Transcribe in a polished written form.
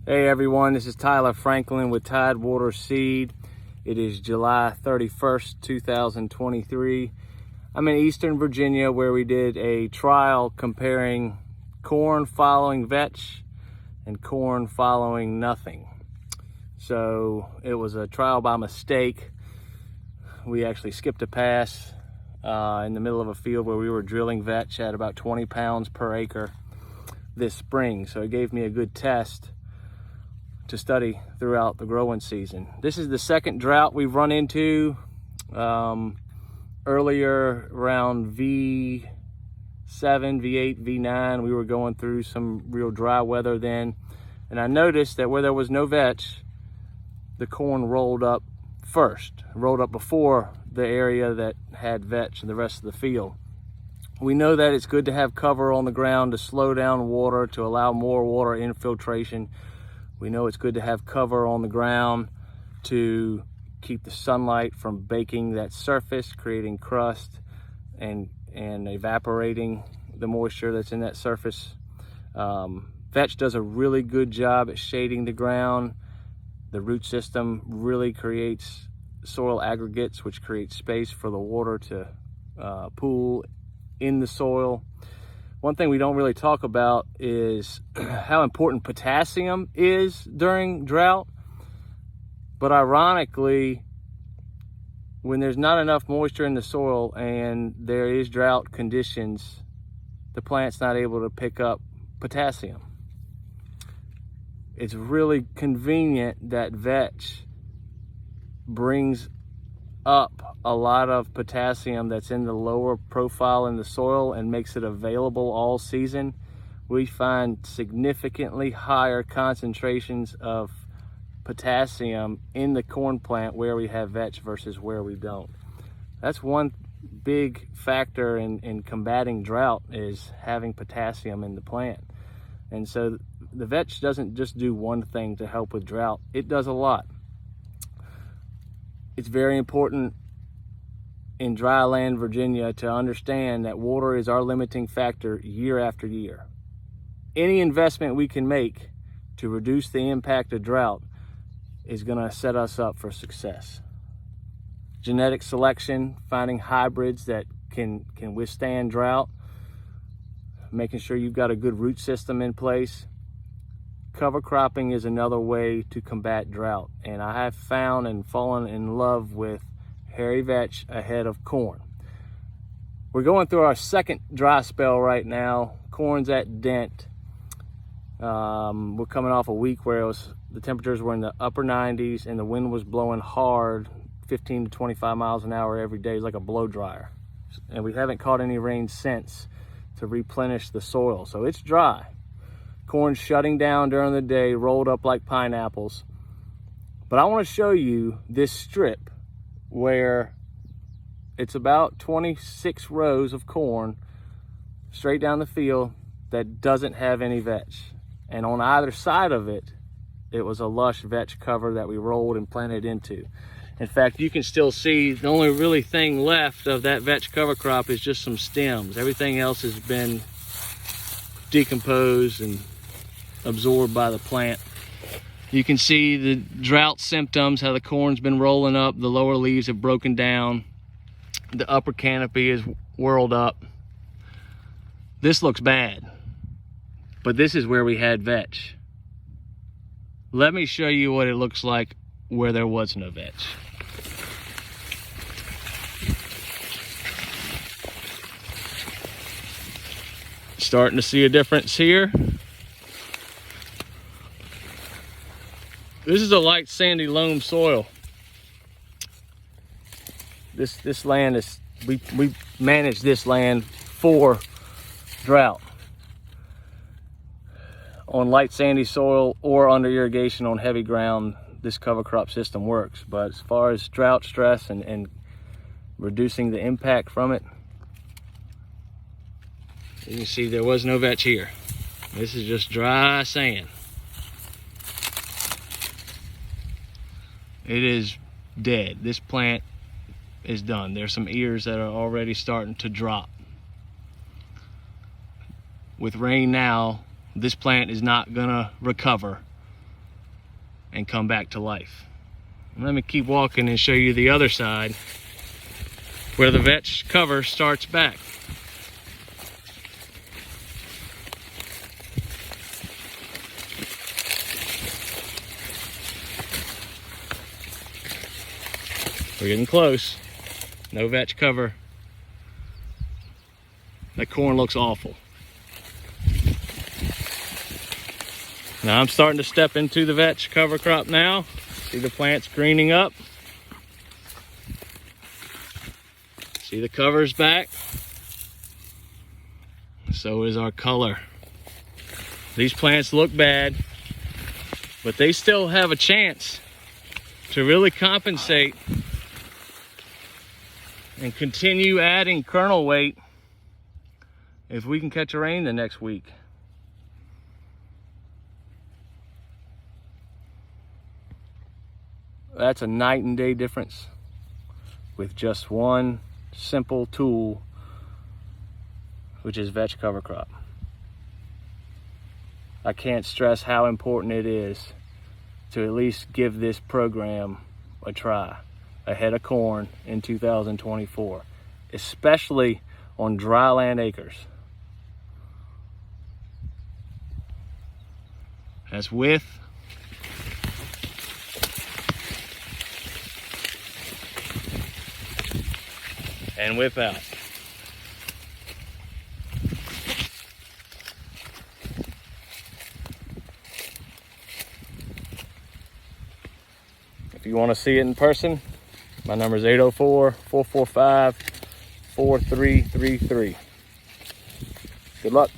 Hey everyone, this is Tyler Franklin with Tidewater Seed. It is July 31st, 2023. I'm in Eastern Virginia where we did a trial comparing corn following vetch and corn following nothing. So it was a trial by mistake. We actually skipped a pass in the middle of a field where we were drilling vetch at about 20 pounds per acre this spring. So it gave me a good test to study throughout the growing season. This is the second drought we've run into. Earlier around V7, V8, V9, we were going through some real dry weather then. And I noticed that where there was no vetch, the corn rolled up first, rolled up before the area that had vetch and the rest of the field. We know that it's good to have cover on the ground to slow down water, to allow more water infiltration. We know it's good to have cover on the ground to keep the sunlight from baking that surface, creating crust and evaporating the moisture that's in that surface. Vetch does a really good job at shading the ground. The root system really creates soil aggregates, which create space for the water to pool in the soil. One thing we don't really talk about is how important potassium is during drought. But ironically, when there's not enough moisture in the soil and there is drought conditions, the plant's not able to pick up potassium. It's really convenient that vetch brings up a lot of potassium that's in the lower profile in the soil and makes it available all season. We find significantly higher concentrations of potassium in the corn plant where we have vetch versus where we don't. That's one big factor in combating drought, is having potassium in the plant. And so the vetch doesn't just do one thing to help with drought, it does a lot. It's very important in dry land Virginia to understand that water is our limiting factor year after year. Any investment we can make to reduce the impact of drought is going to set us up for success. Genetic selection, finding hybrids that can withstand drought, making sure you've got a good root system in place. Cover cropping is another way to combat drought, and I have found and fallen in love with hairy vetch ahead of corn. We're going through our second dry spell right now. Corn's at dent. We're coming off a week where the temperatures were in the upper 90s and the wind was blowing hard, 15 to 25 miles an hour every day, like a blow dryer. And we haven't caught any rain since to replenish the soil, so it's dry. Corn's shutting down during the day, rolled up like pineapples. But I want to show you this strip where it's about 26 rows of corn straight down the field that doesn't have any vetch. And on either side of it, it was a lush vetch cover that we rolled and planted into. In fact, you can still see the only really thing left of that vetch cover crop is just some stems. Everything else has been decomposed and absorbed by the plant. You can see the drought symptoms, how the corn's been rolling up, the lower leaves have broken down, the upper canopy is whirled up. This looks bad, but this is where we had vetch. Let me show you what it looks like where there was no vetch. Starting to see a difference here. This is a light sandy loam soil. This land is, we manage this land for drought. On light sandy soil or under irrigation on heavy ground, this cover crop system works. But as far as drought stress and reducing the impact from it, you can see there was no vetch here. This is just dry sand. It is dead. This plant is done. There's some ears that are already starting to drop. With rain now, this plant is not gonna recover and come back to life. Let me keep walking and show you the other side where the vetch cover starts back. We're getting close. No vetch cover. That corn looks awful. Now I'm starting to step into the vetch cover crop now. See the plants greening up. See the cover's back. So is our color. These plants look bad, but they still have a chance to really compensate and continue adding kernel weight if we can catch a rain the next week. That's a night and day difference with just one simple tool, which is vetch cover crop. I can't stress how important it is to at least give this program a try ahead of corn in 2024, especially on dry land acres. That's with and without. If you want to see it in person, my number is 804-445-4333. Good luck.